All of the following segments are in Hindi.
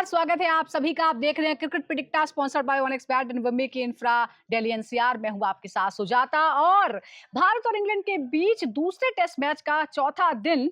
स्वागत है आप सभी का। आप देख रहे हैं cricket predictor sponsored by Onex bat and विमी की इंफ्रा दिल्ली एनसीआर। मैं हूं आपके साथ सुजाता। और भारत और इंग्लैंड के बीच दूसरे टेस्ट मैच का चौथा दिन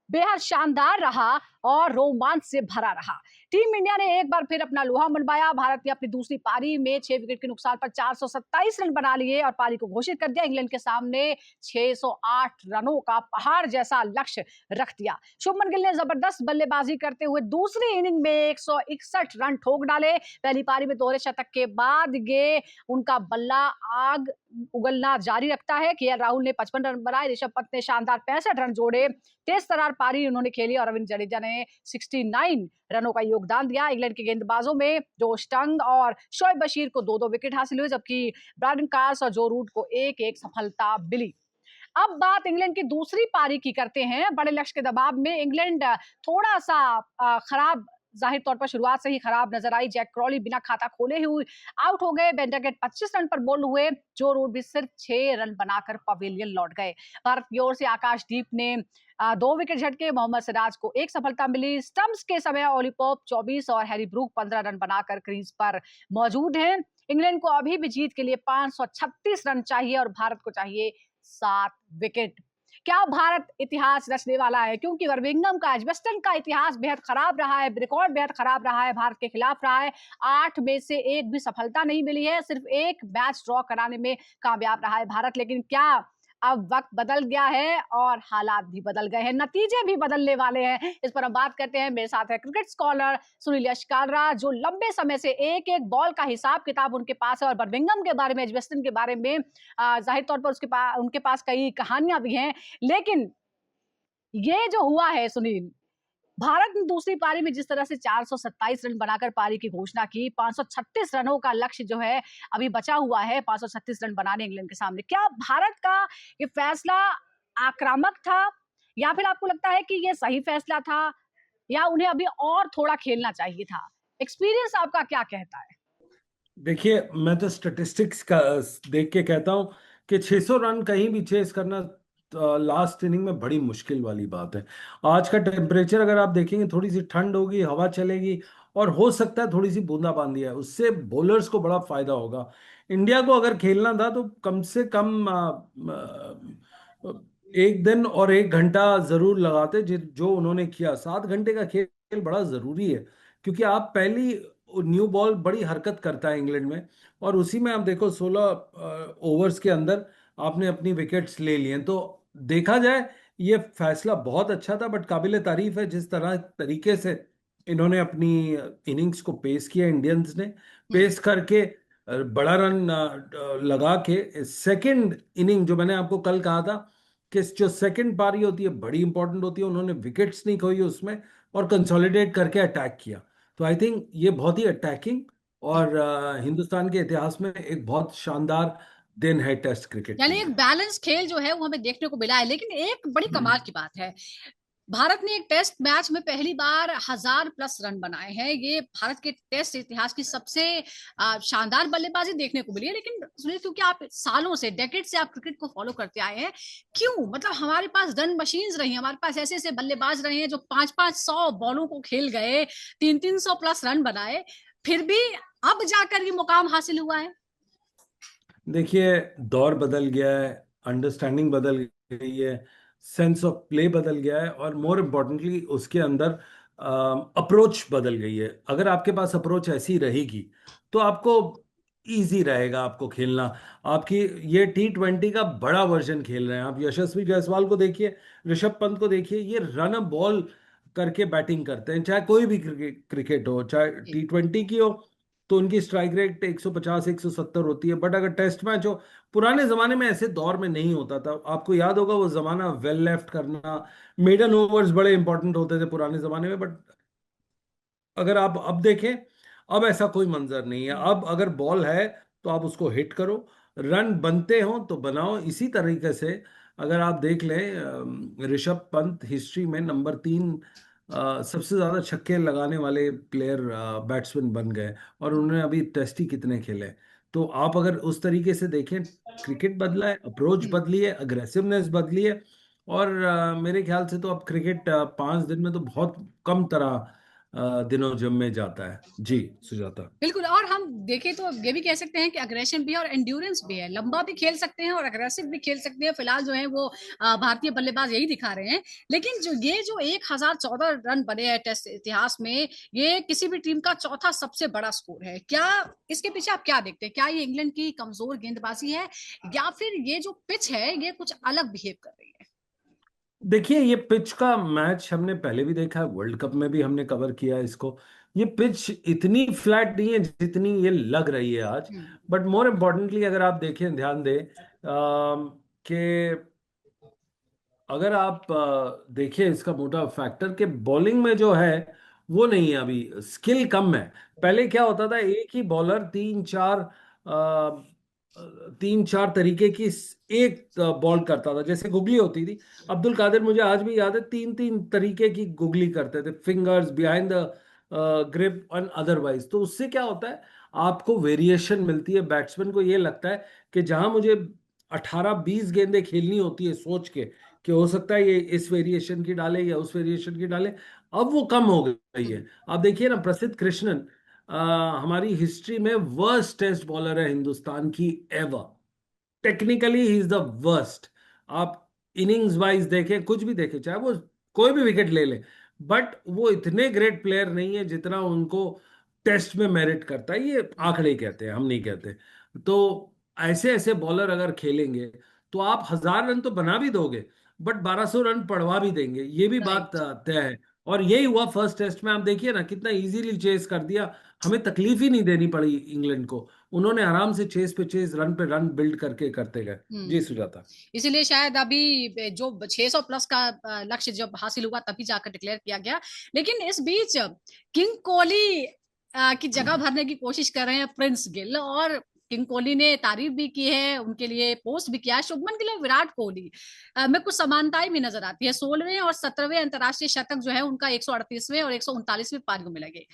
बेहद शानदार रहा और रोमांच से भरा रहा। टीम इंडिया ने एक बार फिर अपना लोहा मनवाया। भारत ने अपनी दूसरी पारी में 6 विकेट के नुकसान पर 427 रन बना लिए और पारी को घोषित कर दिया। इंग्लैंड के सामने 608 रनों का पहाड़ जैसा लक्ष्य रख दिया। शुभमन गिल ने जबरदस्त बल्लेबाजी करते हुए दूसरी इनिंग में 161 रन ठोक डाले। पहली पारी में दोहरे शतक के बाद ये उनका बल्ला आग उगलना जारी रखता है। केएल राहुल ने 55 रन बनाए, ऋषभ पंत ने शानदार 65 रन जोड़े। तेज तर्रार पारी उन्होंने खेली और रविंद्र जडेजा ने 69 रनों का योगदान दिया। इंग्लैंड के गेंदबाजों में जोश टंग और शोएब बशीर को 2-2 विकेट हासिल हुए, जबकि ब्रायडन कार्स और जो रूट को 1-1 सफलता मिली। अब बात इंग्लैंड की दूसरी पारी की करते हैं। बड़े लक्ष्य के दबाव में इंग्लैंड थोड़ा सा खराब, जाहिर तौर पर शुरुआत से ही खराब नजर आई। जैक क्रॉली बिना खाता खोले हुए आउट हो गए। बेंटरगेट 25 रन पर बोल्ड हुए। जो रूट भी सिर्फ 6 रन बनाकर पवेलियन लौट गए। भारत की ओर से आकाशदीप ने 2 विकेट झटके। मोहम्मद सिराज को 1 सफलता मिली। स्टंप्स के समय ओली पॉप 24 और हैरी ब्रूक 15 रन बनाकर क्रीज पर मौजूद हैं। इंग्लैंड को अभी भी जीत के लिए 536 रन चाहिए और भारत को चाहिए 7 विकेट। क्या भारत इतिहास रचने वाला है? क्योंकि बर्मिंघम का, एजबेस्टन का इतिहास बेहद खराब रहा है, रिकॉर्ड बेहद खराब रहा है, भारत के खिलाफ रहा है। 8 में से 1 भी सफलता नहीं मिली है। सिर्फ 1 मैच ड्रॉ कराने में कामयाब रहा है भारत। लेकिन क्या अब वक्त बदल गया है और हालात भी बदल गए हैं, नतीजे भी बदलने वाले हैं? इस पर हम बात करते हैं। मेरे साथ है क्रिकेट स्कॉलर सुनील यशकालरा, जो लंबे समय से एक एक बॉल का हिसाब किताब उनके पास है और बर्मिंघम के बारे में, एजबेस्टन के बारे में जाहिर तौर पर उनके पास कई कहानियां भी हैं। लेकिन ये जो हुआ है सुनील, भारत ने दूसरी पारी में जिस तरह से 427 रन बनाकर पारी की घोषणा की, 536 रनों का लक्ष्य जो है अभी बचा हुआ है, 536 रन बनाने इंग्लैंड के सामने। क्या भारत का ये फैसला आक्रामक था या फिर आपको लगता है कि ये सही फैसला था या उन्हें अभी और थोड़ा खेलना चाहिए था? एक्सपीरियंस आपका क्या कहता है? देखिए, मैं तो स्टैटिस्टिक्स का देख के कहता हूं कि 600 रन कहीं भी चेस करना लास्ट इनिंग में बड़ी मुश्किल वाली बात है। आज का टेम्परेचर अगर आप देखेंगे, थोड़ी सी ठंड होगी, हवा चलेगी और हो सकता है थोड़ी सी बूंदाबांदी है, उससे बॉलर्स को बड़ा फायदा होगा। इंडिया को अगर खेलना था तो कम से कम 1 दिन और 1 घंटा जरूर लगाते, जो उन्होंने किया। 7 घंटे का खेल बड़ा जरूरी है, क्योंकि आप पहली न्यू बॉल बड़ी हरकत करता है इंग्लैंड में, और उसी में आप देखो 16 ओवर्स के अंदर आपने अपनी विकेट्स ले लिए। तो देखा जाए ये फैसला बहुत अच्छा था, बट काबिले तारीफ है जिस तरीके से इन्होंने अपनी इनिंग्स को पेश किया। इंडियंस ने पेश करके बड़ा रन लगा के सेकंड इनिंग, जो मैंने आपको कल कहा था कि जो सेकंड पारी होती है बड़ी इंपॉर्टेंट होती है, उन्होंने विकेट्स नहीं खोई उसमें और कंसोलिडेट करके अटैक किया। तो आई थिंक ये बहुत ही अटैकिंग और हिंदुस्तान के इतिहास में एक बहुत शानदार दिन है टेस्ट क्रिकेट के यानी एक लिए। बैलेंस खेल जो है वो हमें देखने को मिला है। लेकिन एक बड़ी कमाल की बात है, भारत ने एक टेस्ट मैच में पहली बार 1000+ रन बनाए हैं। ये भारत के टेस्ट इतिहास की सबसे शानदार बल्लेबाजी देखने को मिली है। लेकिन सुनील, क्योंकि आप सालों से, डेकेड से आप क्रिकेट को फॉलो करते आए हैं, क्यों, मतलब हमारे पास रन मशीन्स रही, हमारे पास ऐसे ऐसे बल्लेबाज रहे हैं जो 500 बॉलों को खेल गए, 300+ रन बनाए, फिर भी अब जाकर ये मुकाम हासिल हुआ है। देखिए, दौर बदल गया है, अंडरस्टैंडिंग बदल गई है, सेंस ऑफ प्ले बदल गया है, और मोर इम्पोर्टेंटली उसके अंदर अप्रोच बदल गई है। अगर आपके पास अप्रोच ऐसी रहेगी तो आपको इजी रहेगा आपको खेलना। आपकी ये T20 का बड़ा वर्जन खेल रहे हैं आप। यशस्वी जायसवाल को देखिए, ऋषभ पंत को देखिए, ये रन बॉल करके बैटिंग करते हैं। चाहे कोई भी क्रिकेट हो, चाहे T20 की हो, तो उनकी स्ट्राइक रेट 150 170 होती है। बट अगर टेस्ट मैच हो, पुराने जमाने में ऐसे दौर में नहीं होता था। आपको याद होगा वो जमाना, वेल लेफ्ट करना, मेडन ओवर्स बड़े इंपॉर्टेंट होते थे पुराने जमाने में। बट अगर आप अब देखें, अब ऐसा कोई मंजर नहीं है। अब अगर बॉल है तो आप उसको हिट करो, रन बनते हो तो बनाओ। इसी तरीके से अगर आप देख लें, ऋषभ पंत हिस्ट्री में नंबर 3 सबसे ज्यादा छक्के लगाने वाले प्लेयर, बैट्समैन बन गए, और उन्होंने अभी टेस्ट ही कितने खेले। तो आप अगर उस तरीके से देखें, क्रिकेट बदला है, अप्रोच बदली है, अग्रेसिवनेस बदली है। और मेरे ख्याल से तो अब क्रिकेट 5 दिन में तो बहुत कम तरह दिनों जिम में जाता है। जी सुजाता। बिल्कुल। और हम देखें तो ये भी कह सकते हैं कि अग्रेशन भी है और एंड्योरेंस भी है, लंबा भी खेल सकते हैं और अग्रेसिव भी खेल सकते हैं। फिलहाल जो है वो भारतीय बल्लेबाज यही दिखा रहे हैं। लेकिन जो ये जो 1014 रन बने हैं टेस्ट इतिहास में, ये किसी भी टीम का चौथा सबसे बड़ा स्कोर है। क्या इसके पीछे आप क्या देखते हैं? क्या ये इंग्लैंड की कमजोर गेंदबाजी है, या फिर ये जो पिच है ये कुछ अलग बिहेव कर रही है? देखिए ये पिच का मैच हमने पहले भी देखा है, वर्ल्ड कप में भी हमने कवर किया है इसको। ये पिच इतनी फ्लैट नहीं है जितनी ये लग रही है आज। हम्म। बट मोर इम्पोर्टेंटली अगर आप देखें, ध्यान दें कि अगर आप देखिए इसका मोटा फैक्टर कि बॉलिंग में जो है वो नहीं है, अभी स्किल कम है। पहले क्या होता था, एक ही बॉलर तीन चार तरीके की एक बॉल करता था, जैसे गुगली होती थी। अब्दुल कादिर, मुझे आज भी याद है, तीन तीन तरीके की गुगली करते थे, fingers behind the grip and otherwise. तो उससे क्या होता है, आपको वेरिएशन मिलती है। बैट्समैन को ये लगता है कि जहां मुझे 18-20 गेंदें खेलनी होती है सोच के कि हो सकता है ये इस वेरिएशन की डाले या उस वेरिएशन की डाले, अब वो कम हो गई है। आप देखिए ना, प्रसिद्ध कृष्णन हमारी हिस्ट्री में वर्स्ट टेस्ट बॉलर है हिंदुस्तान की ever. Technically he is the worst. आप इनिंग्स वाइज देखें, कुछ भी देखें, चाहे वो कोई भी विकेट ले ले, बट वो इतने ग्रेट प्लेयर नहीं है जितना उनको टेस्ट में मेरिट करता है। ये आंकड़े कहते हैं, हम नहीं कहते। तो ऐसे ऐसे बॉलर अगर खेलेंगे तो आप 1000 रन तो बना भी दोगे, बट 1200 रन पड़वा भी देंगे, ये भी बात राइट। तय है। और यही हुआ फर्स्ट टेस्ट में। आप देखिए ना कितना इजीली चेस कर दिया, हमें तकलीफ ही नहीं देनी पड़ी इंग्लैंड को। उन्होंने आराम से चेस पे चेस, रन पे रन बिल्ड करके करते गए। जी हम्म। सुजाता। इसीलिए शायद अभी जो 600 प्लस का लक्ष्य जब हासिल हुआ तभी जाकर डिक्लेयर किया गया। लेकिन इस बीच किंग कोहली की जगह भरने की कोशिश कर रहे हैं प्रिंस गिल, और किंग कोहली ने तारीफ भी की है, उनके लिए पोस्ट भी किया है। शुभमन गिल और विराट कोहली में कुछ समानताएं भी नजर आती है। 16वें और 17वें अंतरराष्ट्रीय शतक जो है उनका 138वें और 139वें पारियों में लगे।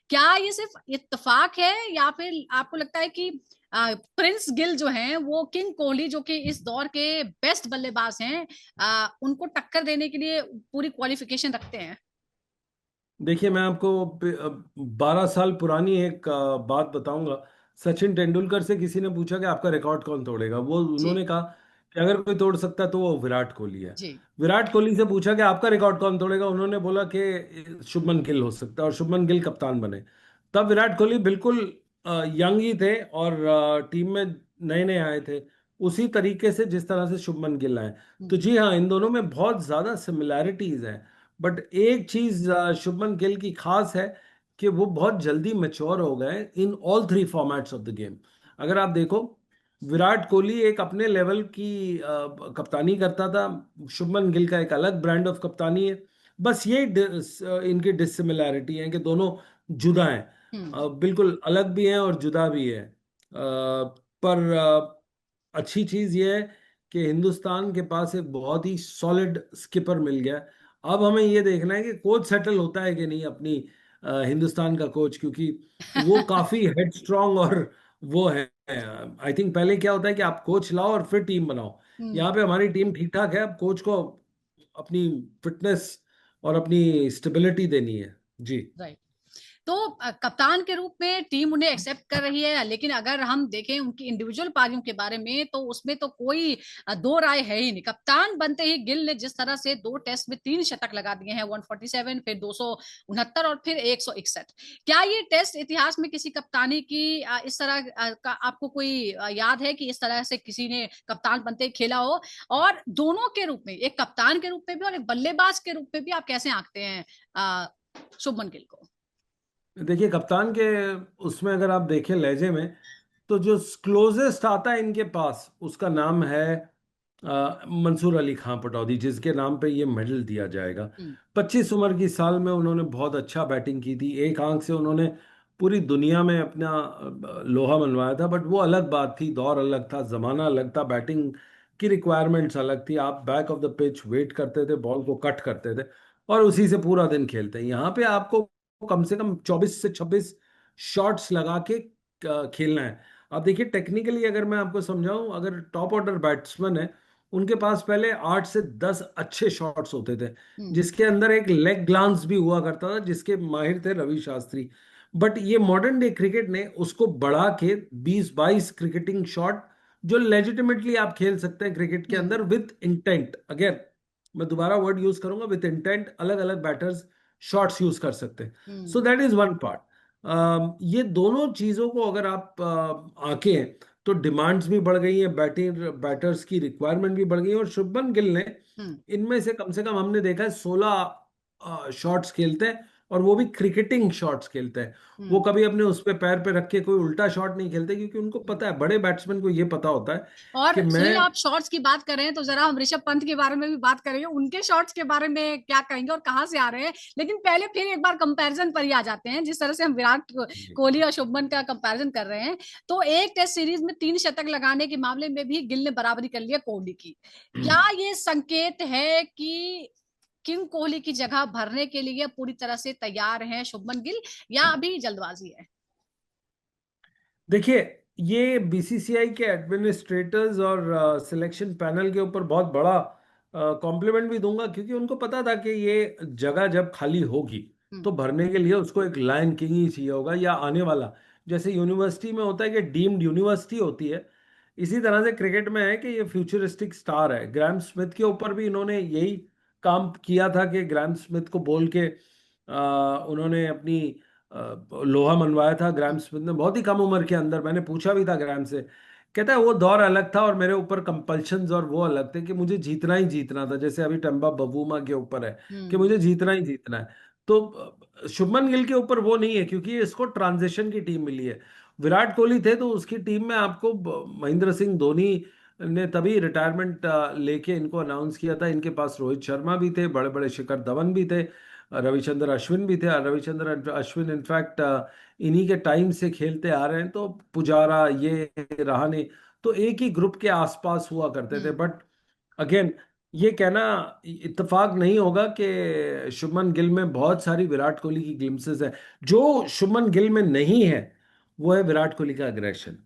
क्या ये सिर्फ इत्तेफाक है, या फिर आपको लगता है कि प्रिंस गिल जो हैं वो किंग कोहली जो कि इस दौर के बेस्ट बल्लेबाज हैं, उनको टक्कर देने के लिए पूरी क्वालिफिकेशन रखते हैं? देखिए मैं आपको 12 साल पुरानी एक बात बताऊंगा। सचिन तेंदुलकर से किसी ने पूछा कि आपका रिकॉर्ड कौन तोड़ेगा, वो जी। उन्होंने कहा कि अगर कोई तोड़ सकता है तो वो विराट कोहली है। जी। विराट कोहली से पूछा कि आपका रिकॉर्ड कौन तोड़ेगा, उन्होंने बोला कि शुभमन गिल हो सकता है, और शुभमन गिल कप्तान बने। तब विराट कोहली बिल्कुल यंग ही थे और टीम में नए नए आए थे, उसी तरीके से जिस तरह से शुभमन गिल आए। तो हम्म। जी हाँ, इन दोनों में बहुत ज्यादा सिमिलैरिटीज हैं। बट एक चीज शुभमन गिल की खास है कि वो बहुत जल्दी मैच्योर हो गए in all three formats of the game. अगर आप देखो, विराट कोहली एक अपने लेवल की कप्तानी करता था, शुभमन गिल का एक अलग ब्रांड ऑफ कप्तानी है। बस ये इनकी डिसिमिलैरिटी है कि दोनों जुदा हैं। हम्म। बिल्कुल अलग भी हैं और जुदा भी है। पर अच्छी चीज ये है कि हिंदुस्तान के पास एक बहुत ही सॉलिड स्किपर मिल गया। अब हमें ये देखना है कि कोच सेटल होता है कि नहीं अपनी हिंदुस्तान का कोच, क्योंकि वो काफी हेडस्ट्रॉन्ग और वो है। आई थिंक पहले क्या होता है कि आप कोच लाओ और फिर टीम बनाओ। यहाँ हम्म। पे हमारी टीम ठीक ठाक है, अब कोच को अपनी फिटनेस और अपनी स्टेबिलिटी देनी है। जी। राइट। तो कप्तान के रूप में टीम उन्हें एक्सेप्ट कर रही है, लेकिन अगर हम देखें उनकी इंडिविजुअल पारियों के बारे में तो उसमें तो कोई दो राय है ही नहीं। कप्तान बनते ही गिल ने जिस तरह से 2 टेस्ट में 3 शतक लगा दिए हैं, 147, फिर 269 और फिर 161। क्या ये टेस्ट इतिहास में किसी कप्तानी की इस तरह का आपको कोई याद है कि इस तरह से किसी ने कप्तान बनते ही खेला हो? और दोनों के रूप में, एक कप्तान के रूप में भी और एक बल्लेबाज के रूप में भी, आप कैसे आंकते हैं शुभमन गिल को? देखिए कप्तान के उसमें अगर आप देखें लहजे में, तो जो क्लोजेस्ट आता है इनके पास उसका नाम है मंसूर अली खां पटौदी, जिसके नाम पे ये मेडल दिया जाएगा। हम्म। 25 उम्र की साल में उन्होंने बहुत अच्छा बैटिंग की थी, एक आंख से उन्होंने पूरी दुनिया में अपना लोहा मनवाया था। बट वो अलग बात थी, दौर अलग था, जमाना अलग था, बैटिंग की रिक्वायरमेंट्स अलग थी। आप back of the pitch wait करते थे, बॉल को कट करते थे और उसी से पूरा दिन खेलते हैं। यहाँ पे आपको कम से कम 24 से 26 शॉट्स लगा के खेलना है। आप देखिए टेक्निकली, अगर मैं आपको समझाऊं, अगर टॉप ऑर्डर बैट्समैन है उनके पास पहले 8 से 10 अच्छे शॉट्स होते थे, हम्म। जिसके अंदर एक लेग ग्लांस भी हुआ करता था, जिसके माहिर थे रवि शास्त्री। बट ये मॉडर्न डे क्रिकेट ने उसको बढ़ा के 20-22 क्रिकेटिंग शॉट, जो लेजिटिमेटली आप खेल सकते हैं क्रिकेट के हम्म। अंदर विथ इंटेंट। अगेन मैं दोबारा वर्ड यूज करूंगा, विथ इंटेंट, अलग अलग बैटर्स शॉट्स यूज कर सकते हैं। So hmm. That is one part. ये दोनों चीजों को अगर आप आंकें, तो डिमांड्स भी बढ़ गई हैं, बैटर्स की रिक्वायरमेंट भी बढ़ गई है। और शुभमन गिल ने हम्म। इनमें से कम हमने देखा है 16 शॉट्स खेलते हैं, और वो भी क्रिकेटिंग शॉट्स खेलते हैं। वो हम्म। कभी अपने उस पे पैर पे रख के कोई उल्टा शॉट नहीं खेलते, क्योंकि उनको हम्म। पता है, बड़े बैट्समैन को ये पता होता है और कि मैं। सुनील, आप शॉट्स की बात कर रहे हैं तो जरा हम ऋषभ पंत के बारे में भी बात करेंगे, उनके शॉट्स के बारे में क्या कहेंगे और कहाँ से आ रहे हैं। लेकिन पहले फिर एक बार कंपैरिजन पर ही आ जाते हैं, जिस तरह से हम विराट जी। कोहली और शुभमन का कंपैरिजन कर रहे हैं। तो एक टेस्ट सीरीज में 3 शतक लगाने के मामले में भी गिल ने बराबरी कर लिया कोहली की। क्या ये संकेत है कि किंग कोहली की जगह भरने के लिए पूरी तरह से तैयार हैं शुभमन गिल, या अभी जल्दबाजी है? देखिए, ये बीसीसीआई के एडमिनिस्ट्रेटर्स और सिलेक्शन पैनल के ऊपर बहुत बड़ा कॉम्प्लीमेंट भी दूंगा, क्योंकि उनको पता था कि ये जगह जब खाली होगी, हम्म। तो भरने के लिए उसको एक लायन किंग ही चाहिए होगा, या आने वाला, जैसे यूनिवर्सिटी में होता है कि डीम्ड यूनिवर्सिटी होती है, इसी तरह से क्रिकेट में है कि ये फ्यूचरिस्टिक स्टार है। ग्राहम स्मिथ के ऊपर भी इन्होंने यही काम किया था कि ग्राहम स्मिथ को बोल के उन्होंने अपनी लोहा मनवाया था। ग्राहम स्मिथ ने बहुत ही कम उम्र के अंदर, मैंने पूछा भी था ग्राहम से, कहता है वो दौर अलग था और मेरे ऊपर कंपल्शंस और वो अलग थे, कि मुझे जीतना ही जीतना था, जैसे अभी टम्बा बवूमा के ऊपर है कि हम्म। मुझे जीतना ही जीतना है। तो शुभमन गिल के ऊपर वो नहीं है, क्योंकि इसको ट्रांजिशन की टीम मिली है। विराट कोहली थे तो उसकी टीम में आपको महेंद्र सिंह धोनी ने तभी रिटायरमेंट लेके इनको अनाउंस किया था। इनके पास रोहित शर्मा भी थे, बड़े बड़े शिखर धवन भी थे, रविचंद्र अश्विन भी थे। रविचंद्र अश्विन इनफैक्ट इन्हीं के टाइम से खेलते आ रहे हैं, तो पुजारा, ये रहाणे, तो एक ही ग्रुप के आसपास हुआ करते थे। हम्म। बट अगेन, ये कहना इत्तेफाक नहीं होगा कि शुभमन गिल में बहुत सारी विराट कोहली की ग्लिम्सेस है। जो शुभमन गिल में नहीं है, वो है विराट कोहली का अग्रेशन।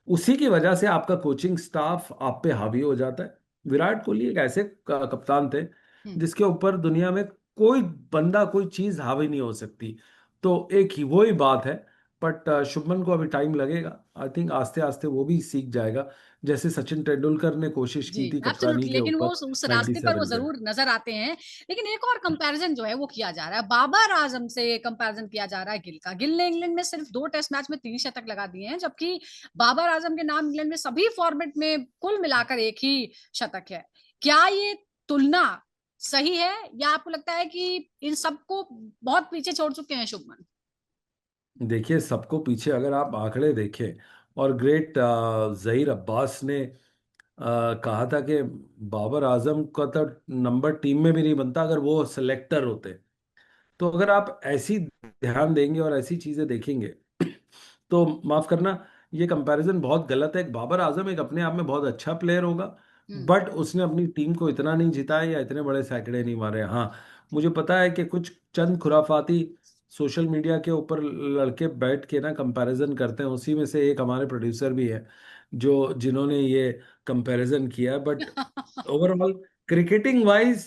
उसी की वजह से आपका कोचिंग स्टाफ आप पे हावी हो जाता है। विराट कोहली एक ऐसे कप्तान थे हम्म। जिसके ऊपर दुनिया में कोई बंदा, कोई चीज हावी नहीं हो सकती। तो एक ही वही बात है। बट शुभमन को अभी टाइम लगेगा, आई थिंक आस्ते आस्ते वो भी सीख जाएगा, जैसे सचिन तेंदुलकर ने कोशिश जी, की थी कप्तानी एब्सोल्युटली। के लेकिन वो ऊपर उस रास्ते पर वो 97 में। जरूर नजर आते हैं। लेकिन एक और कंपैरिजन जो है वो किया जा रहा है, बाबर आजम से कंपैरिजन किया जा रहा है गिल का। गिल ने इंग्लैंड में सिर्फ 2 टेस्ट मैच में 3 शतक लगा दिए हैं, जबकि बाबर आजम के नाम इंग्लैंड में सभी फॉर्मेट में कुल मिलाकर एक ही शतक है। क्या ये तुलना सही है, या आपको लगता है कि इन सबको बहुत पीछे छोड़ चुके हैं शुभमन? देखिए, सबको पीछे अगर आप आंकड़े देखें, और ग्रेट जहीर अब्बास ने कहा था कि बाबर आजम का तो नंबर टीम में भी नहीं बनता अगर वो सिलेक्टर होते। तो अगर आप ऐसी ध्यान देंगे और ऐसी चीजें देखेंगे, तो माफ करना, ये कंपैरिजन बहुत गलत है। बाबर आजम एक अपने आप में बहुत अच्छा प्लेयर होगा, हम्म। बट उसने अपनी टीम को इतना नहीं जिताया या इतने बड़े सैकड़े नहीं मारे। हाँ, मुझे पता है कि कुछ चंद खुराफाती सोशल मीडिया के ऊपर लड़के बैठ के ना कंपैरिजन करते हैं, उसी में से एक हमारे प्रोड्यूसर भी है जो जिन्होंने ये कंपैरिजन किया। But overall, cricketing wise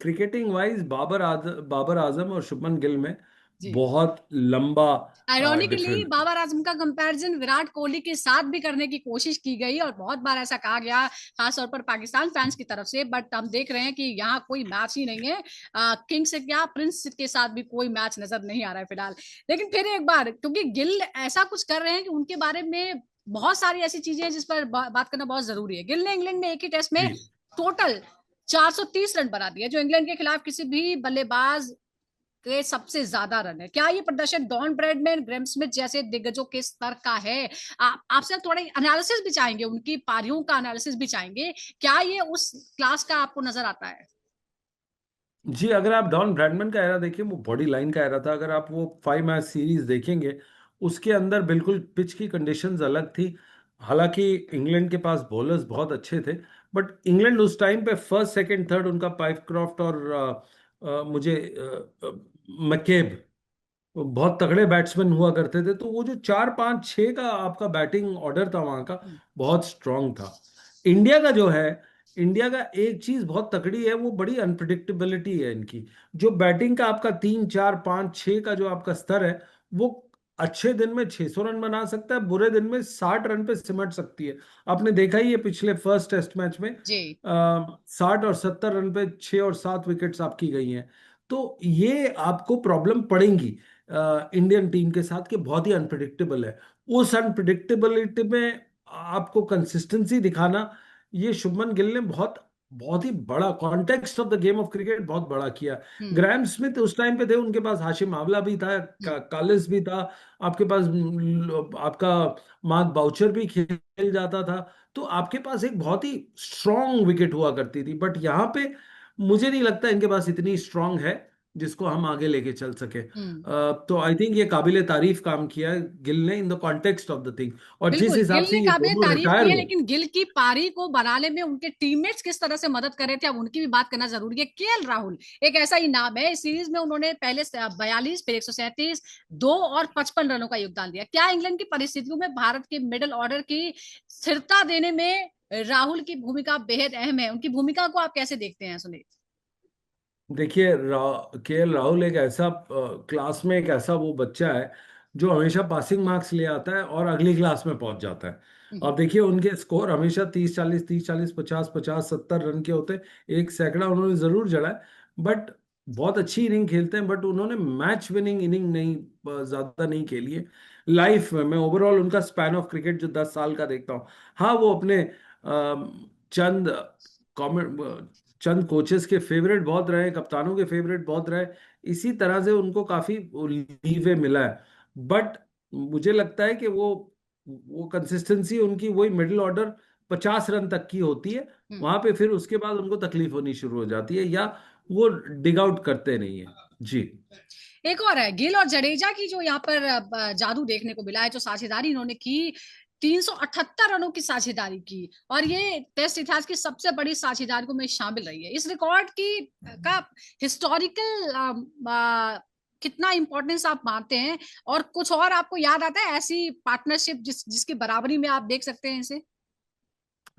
cricketing wise Babar Azam और शुभमन गिल में जी। बहुत लंबा आयरॉनिकली डिफरेंस। बाबर आजम का कंपैरिजन विराट कोहली के साथ भी करने की कोशिश की गई, और बहुत बार ऐसा कहा गया, खासतौर पर पाकिस्तान फैंस की तरफ से। बट हम देख रहे हैं कि यहाँ कोई मैच ही नहीं है। किंग से क्या, प्रिंस के साथ भी कोई मैच नजर नहीं आ रहा है फिलहाल। लेकिन फिर एक बार, क्योंकि गिल ऐसा कुछ कर रहे हैं कि उनके बारे में बहुत सारी ऐसी चीजें हैं जिस पर बात करना बहुत जरूरी है। गिल ने इंग्लैंड में एक ही टेस्ट में जी। टोटल 430 रन बना दिए, जो इंग्लैंड के खिलाफ किसी भी बल्लेबाज के सबसे ज्यादा रन है। क्या ये प्रदर्शन डॉन ब्रैडमैन, ग्रेम स्मिथ जैसे दिग्गजों के स्तर का है? आपसे थोड़ा एनालिसिस भी चाहेंगे, उनकी पारियों का एनालिसिस भी चाहेंगे। क्या ये उस क्लास का आपको नजर आता है? जी, अगर आप डॉन ब्रैडमैन का एरा देखें, वो बॉडी लाइन का एरा था। अगर आप वो 5 मैच सीरीज देखेंगे, उसके अंदर बिल्कुल पिच की कंडीशंस अलग थी। हालांकि इंग्लैंड के पास बॉलर्स बहुत अच्छे थे, बट इंग्लैंड उस टाइम पे फर्स्ट सेकंड थर्ड उनका पाइवक्रॉफ्ट और मुझे मैकेब बहुत तगड़े बैट्समैन हुआ करते थे। तो वो जो 4-5-6 का आपका बैटिंग ऑर्डर था वहां का, हम्म। बहुत स्ट्रांग था। इंडिया का जो है, इंडिया का एक चीज बहुत तकड़ी है, वो बड़ी अनप्रिडिक्टेबिलिटी है इनकी। जो बैटिंग का आपका 3 4 5 6 का जो आपका स्तर है, वो अच्छे दिन में 600 रन बना सकता है, बुरे दिन में 60 रन पे सिमट सकती है। आपने देखा ही है पिछले फर्स्ट टेस्ट मैच में जी। 60 और 70 रन पे 6 और 7 विकेट्स आपकी गई हैं। तो ये आपको प्रॉब्लम पड़ेंगी इंडियन टीम के साथ, कि बहुत ही अनप्रिडिक्टेबल है। उस अनप्रिडिक्टेबिलिटी में आपको कंसिस्टेंसी दिखाना, ये शुभमन गिल ने बहुत बहुत ही बड़ा context of the game of cricket बहुत बड़ा किया। हम्म। ग्राहम स्मिथ उस टाइम पे थे, उनके पास हाशिम आमला भी था, हम्म। कालिस भी था, आपके पास आपका मार्क बाउचर भी खेल जाता था। तो आपके पास एक बहुत ही स्ट्रांग विकेट हुआ करती थी, बट यहाँ पे मुझे नहीं लगता इनके पास इतनी स्ट्रांग है जिसको हम आगे लेके चल सके। हम्म। तो आई थिंक ये काबिले तारीफ काम किया है गिल ने in the context of the thing. और जिस बिल्कुल, हिसाब गिल से ने ये काबिल दोनों तारीफ रिटायर की है, हुए। लेकिन गिल की पारी को बनाने में उनके टीममेट्स किस तरह से मदद कर रहे थे, अब उनकी भी बात करना जरूरी है। केएल राहुल एक ऐसा ही नाम है, इस सीरीज में उन्होंने पहले 42, फिर 137, 2 और 55 रनों का योगदान दिया। क्या इंग्लैंड की परिस्थितियों में भारत के मिडिल ऑर्डर की स्थिरता देने में राहुल की भूमिका बेहद अहम है? उनकी भूमिका को आप कैसे देखते हैं सुनील? देखिए, केएल राहुल एक ऐसा क्लास में एक ऐसा वो बच्चा है जो हमेशा पासिंग मार्क्स ले आता है और अगली क्लास में पहुंच जाता है। हम्म। अब देखिए उनके स्कोर हमेशा 30 40 30 40 50 50 70 रन के होते हैं। एक सैकड़ा उन्होंने जरूर जड़ा है, बट बहुत अच्छी इनिंग खेलते हैं। बट उन्होंने मैच विनिंग इनिंग नहीं, ज्यादा नहीं खेली है लाइफ में। मैं ओवरऑल उनका स्पैन ऑफ क्रिकेट जो 10 साल का देखता हूँ, हाँ वो अपने चंद कॉमेंट, चंद कोचेस के फेवरेट बहुत रहे, कप्तानों के फेवरेट बहुत रहे, इसी तरह से उनको काफी लीवे मिला है। बट मुझे लगता है कि वो कंसिस्टेंसी उनकी वही मिडिल ऑर्डर 50 रन तक की होती है। हम्म। वहां पे फिर उसके बाद उनको तकलीफ होनी शुरू हो जाती है, या वो डिग आउट करते नहीं है। जी। एक और है गिल और जडेजा की, जो यहाँ पर जादू देखने को मिला है, जो साझेदारी इन्होंने की, 378 रनों की साझेदारी की, और ये टेस्ट इतिहास की सबसे बड़ी साझेदारियों में शामिल रही है। इस रिकॉर्ड की का हिस्टोरिकल कितना इंपॉर्टेंस आप मानते हैं? और कुछ और आपको याद आता है ऐसी पार्टनरशिप जिसकी बराबरी में आप देख सकते हैं इसे?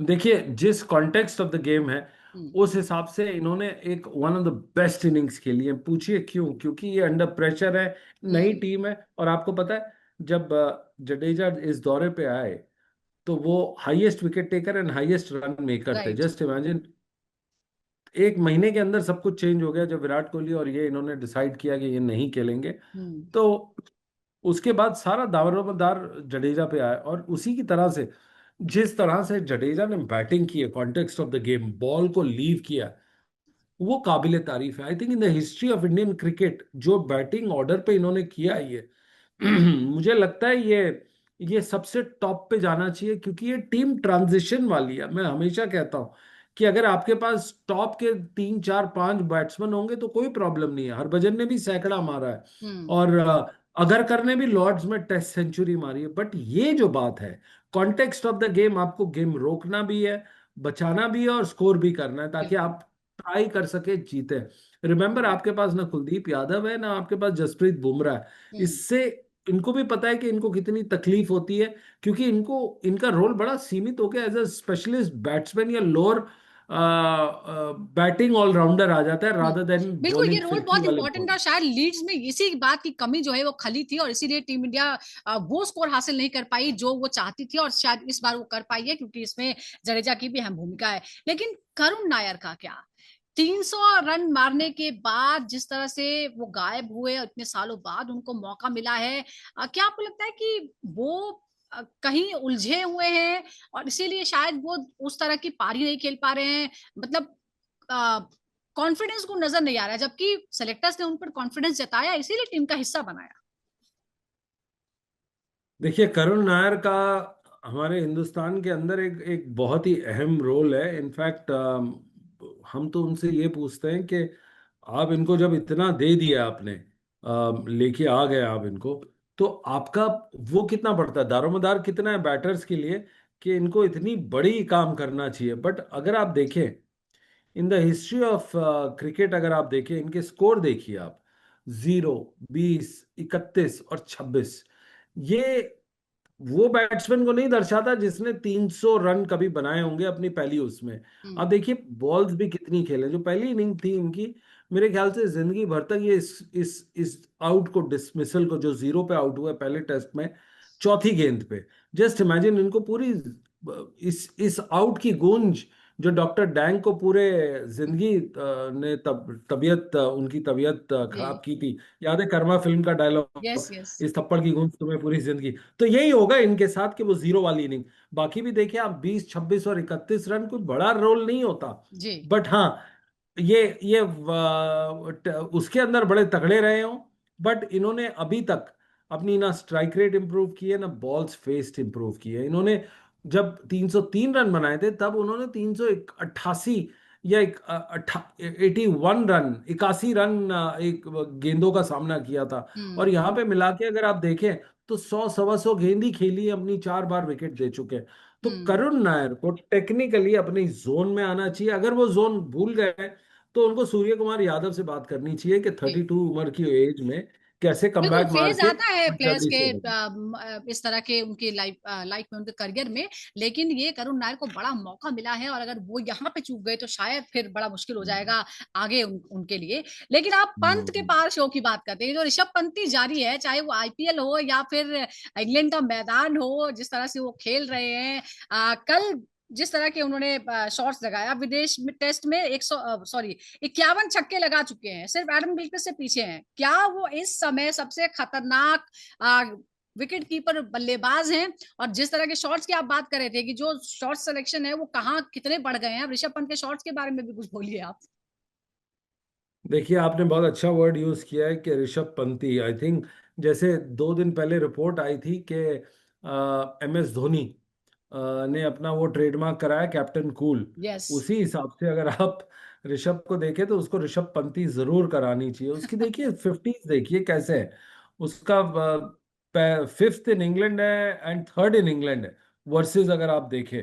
देखिए, जिस कॉन्टेक्स्ट ऑफ द गेम है, हम्म। उस हिसाब से इन्होंने एक one of the best innings खेली है। पूछिए क्यों? क्योंकि ये अंडर प्रेशर है, नई हम्म। टीम है। और आपको पता है, जब जडेजा इस दौरे पे आए, तो वो highest wicket taker and highest run maker थे। राइट। जस्ट इमेजिन, एक महीने के अंदर सब कुछ चेंज हो गया जब विराट कोहली और ये इन्होंने डिसाइड किया कि ये नहीं खेलेंगे। हम्म। तो उसके बाद सारा दारोमदार जडेजा पे आया। और उसी की तरह से, जिस तरह से जडेजा ने बैटिंग की है, context of the game, ball को लीव किया, वो काबिले तारीफ है। I think in the history of Indian cricket जो बैटिंग ऑर्डर पे इन्होंने किया है ये मुझे लगता है ये सबसे टॉप पे जाना चाहिए। क्योंकि ये टीम ट्रांजिशन वाली है। मैं हमेशा कहता हूं कि अगर आपके पास टॉप के 3 4 5 बैट्समैन होंगे तो कोई प्रॉब्लम नहीं है। हरभजन ने भी सैकड़ा मारा है, हम्म। और अगरकर ने भी लॉर्ड्स में टेस्ट सेंचुरी मारी है। बट ये जो बात है, कॉन्टेक्स्ट ऑफ द गेम, आपको गेम रोकना भी है, बचाना भी है, और स्कोर भी करना है, ताकि बिल्कुल। आप ट्राई कर सके जीते। रिमेंबर, आपके पास ना कुलदीप यादव है, ना आपके पास जसप्रीत बुमराह है। हम्म। इससे इनको भी पता है कि इनको कितनी तकलीफ होती है, क्योंकि इनको इनका रोल बड़ा सीमित हो गया। एज अ स्पेशलिस्ट बैट्समैन या लोअर बैटिंग ऑलराउंडर आ जाता है, हम्म। रादर देन बिल्कुल, ये बॉलिंग रोल फिरकी बहुत वाले इंपॉर्टेंट था। बॉलर। शायद लीड्स में इसी बात की कमी जो है वो खली थी, और इसीलिए टीम इंडिया वो स्कोर हासिल नहीं कर पाई जो वो चाहती थी, और शायद इस बार वो कर पाई है, क्योंकि इसमें जडेजा की भी अहम भूमिका है। लेकिन करुण नायर का क्या? 300 रन मारने के बाद जिस तरह से वो गायब हुए, और इतने सालों बाद उनको मौका मिला है, क्या आपको लगता है कि वो कहीं उलझे हुए हैं, और इसीलिए शायद वो उस तरह की पारी नहीं खेल पा रहे हैं? मतलब कॉन्फिडेंस को नजर नहीं आ रहा है, जबकि सेलेक्टर्स ने उन पर कॉन्फिडेंस जताया, इसीलिए टीम का हिस्सा बनाया। देखिए, करुण नायर का हमारे हिंदुस्तान के अंदर एक एक बहुत ही अहम रोल है। इनफैक्ट हम तो उनसे ये पूछते हैं कि आप इनको जब इतना दे दिया आपने, लेके आ गए आप इनको, तो आपका वो कितना पड़ता है, दारोमदार कितना है बैटर्स के लिए, कि इनको इतनी बड़ी काम करना चाहिए। बट अगर आप देखें in the history of cricket, अगर आप देखें इनके स्कोर देखिए आप, 0 20 31 और 26, ये वो बैट्समैन को नहीं दर्शाता जिसने 300 रन कभी बनाए होंगे अपनी पहली उसमें। अब हम्म। देखिए बॉल्स भी कितनी खेले, जो पहली इनिंग थी इनकी, मेरे ख्याल से जिंदगी भर तक ये इस आउट को, डिसमिसल को, जो जीरो पे आउट हुआ पहले टेस्ट में चौथी गेंद पे, जस्ट इमेजिन इनको पूरी इस आउट की गूंज जो डॉक्टर डैंग को पूरे जिंदगी ने तबीयत उनकी तबीयत खराब जी। की थी। याद है कर्मा फिल्म का यस डायलॉग, यस। इस थप्पड़ की गूंज तुम्हें पूरी जिंदगी। तो यही होगा इनके साथ कि वो जीरो वाली इनिंग। बाकी भी देखिए आप 20, 26 और 31 रन कोई बड़ा रोल नहीं होता। जी। बट हाँ, ये उसके अंदर बड़े तगड़े रहे हो। बट इन्होंने अभी तक अपनी ना स्ट्राइक रेट इंप्रूव की है, ना बॉल्स फेस्ड इंप्रूव की है। इन्होंने जब 303 रन बनाए थे तब उन्होंने 388 या 81 रन, 81 रन एक गेंदों का सामना किया था। और हम्म। यहाँ पे मिला के अगर आप देखें तो 100 सवा 100 गेंद ही खेली है, अपनी 4 बार विकेट दे चुके हैं। तो हम्म। करुण नायर को टेक्निकली अपनी जोन में आना चाहिए। अगर वो जोन भूल गए तो उनको सूर्य कुमार यादव से बात करनी चाहिए कि जी। 32 उम्र की एज में कैसे बिल्कुल कमबैक मार फेज के आता है प्लेयर्स जल्दी के से बने। इस तरह के उनकी लाइफ लाइफ में, उनके करियर में। लेकिन ये करुण नायर को बड़ा मौका मिला है, और अगर वो यहाँ पे चूक गए तो शायद फिर बड़ा मुश्किल हो जाएगा आगे उनके लिए। लेकिन आप पंत के हम्म। पार शो की बात करते हैं, जो ऋषभ पंती जारी है, चाहे वो आईपीएल हो या फिर इंग्लैंड का मैदान हो, जिस तरह से वो खेल रहे हैं। कल जिस तरह के उन्होंने शॉट्स लगाया विदेश में टेस्ट में, 100 सॉरी 51 छक्के लगा चुके हैं, सिर्फ एडम गिलक्रिस्ट से पीछे हैं। क्या वो इस समय सबसे खतरनाक विकेट कीपर बल्लेबाज हैं? और जिस तरह के शॉट्स की आप बात कर रहे थे कि जो शॉट सिलेक्शन है वो कहाँ कितने बढ़ गए हैं, अब ऋषभ पंत के शॉट्स के बारे में भी कुछ बोलिए आप। देखिए आपने बहुत अच्छा वर्ड यूज किया है कि ऋषभ पंती। आई थिंक जैसे 2 दिन पहले रिपोर्ट आई थी कि MS धोनी ने अपना वो ट्रेडमार्क कराया कैप्टन कूल। यस। उसी हिसाब से अगर आप ऋषभ को देखें तो उसको ऋषभ पंती जरूर करानी चाहिए। उसकी देखिए 50s देखिए कैसे है उसका। 5th इन इंग्लैंड है एंड 3rd इन इंग्लैंड है वर्सेस। अगर आप देखें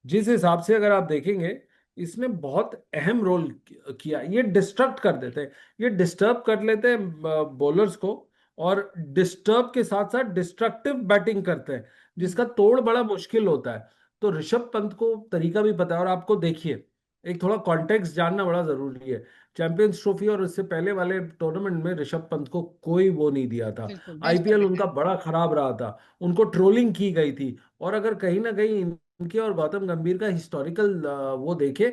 जिस हिसाब से, अगर आप देखेंगे इसने बहुत अहम रोल किया। ये डिस्ट्रक्ट कर देते हैं, ये डिस्टर्ब कर लेते हैं बॉलर्स को, और डिस्टर्ब के साथ साथ डिस्ट्रक्टिव बैटिंग करते हैं जिसका तोड़ बड़ा मुश्किल होता है। तो ऋषभ पंत को तरीका भी पता है। और आपको देखिए एक थोड़ा कॉन्टेक्स्ट जानना बड़ा जरूरी है। चैंपियंस ट्रॉफी और उससे पहले वाले टूर्नामेंट में ऋषभ पंत को कोई वो नहीं दिया था। बिल्कुल बेंच पर आईपीएल बैठा उनका है। बड़ा खराब रहा था, उनको ट्रोलिंग की गई थी। और अगर कहीं ना कहीं इनके और गौतम गंभीर का हिस्टोरिकल वो देखे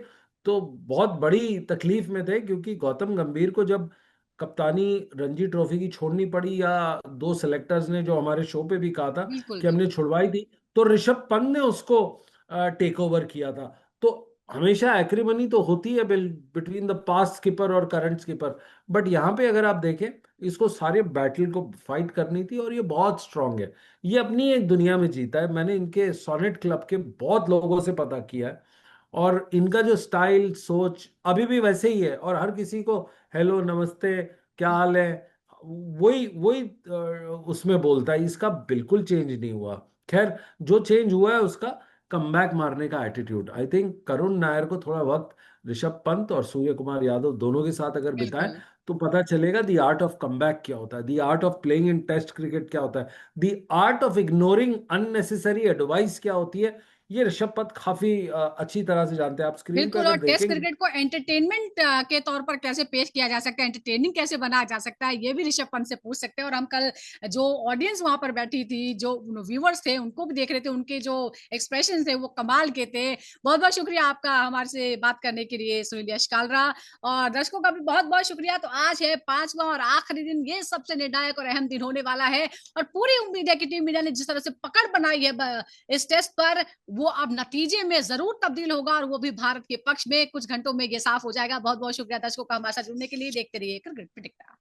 तो बहुत बड़ी तकलीफ में थे, क्योंकि गौतम गंभीर को जब कप्तानी रणजी ट्रॉफी की छोड़नी पड़ी, या 2 सेलेक्टर्स ने जो हमारे शो पे भी कहा था बिल्कुल कि हमने बिल्कुल। छुड़वाई थी, तो ऋषभ पंत ने उसको टेक ओवर किया था। तो हमेशा एक्रिमनी तो होती है बिटवीन द पास्ट स्किपर और करंट स्किपर। बट यहाँ पे अगर आप देखें इसको सारे बैटल को फाइट करनी थी, और ये बहुत स्ट्रांग है। ये अपनी एक दुनिया में जीता है। मैंने इनके सोनेट क्लब के बहुत लोगों से पता किया है, और इनका जो स्टाइल सोच अभी भी वैसे ही है। और हर किसी को हेलो नमस्ते क्या हाल है, वही वही उसमें बोलता है। इसका बिल्कुल चेंज नहीं हुआ। खैर, जो चेंज हुआ है उसका कमबैक मारने का attitude. I think Karun Nair को थोड़ा वक्त ऋषभ पंत और सूर्य कुमार यादव दोनों के साथ अगर बिताए बिल्कुल। तो पता चलेगा दी आर्ट ऑफ कमबैक क्या होता है, the art of playing in test cricket क्या होता है, the art of ignoring unnecessary advice क्या होती है। ये ऋषभ पंत काफी अच्छी तरह से जानते हैं। आप स्क्रीन पे बिल्कुल, और अगर टेस्ट देखेंगे। क्रिकेट को एंटरटेनमेंट के तौर पर कैसे पेश किया जा सकता है, एंटरटेनिंग कैसे बनाया जा सकता है, ये भी ऋषभ पंत से पूछ सकते हैं। और हम कल जो ऑडियंस वहां पर बैठी थी, जो व्यूवर्स थे, उनको भी देख रहे थे, उनके जो एक्सप्रेशन थे वो कमाल के थे। बहुत बहुत शुक्रिया आपका हमारे से बात करने के लिए सुनील यशकालरा। और दर्शकों का भी बहुत बहुत शुक्रिया। तो आज है 5वां और आखिरी दिन, ये सबसे निर्णायक और अहम दिन होने वाला है। और पूरी उम्मीद है कि टीम इंडिया ने जिस तरह से पकड़ बनाई है इस टेस्ट पर, वो अब नतीजे में जरूर तब्दील होगा, और वो भी भारत के पक्ष में। कुछ घंटों में ये साफ हो जाएगा। बहुत बहुत शुक्रिया दर्शकों का हमारे साथ जुड़ने के लिए। देखते रहिए क्रिकेट पिटिकता।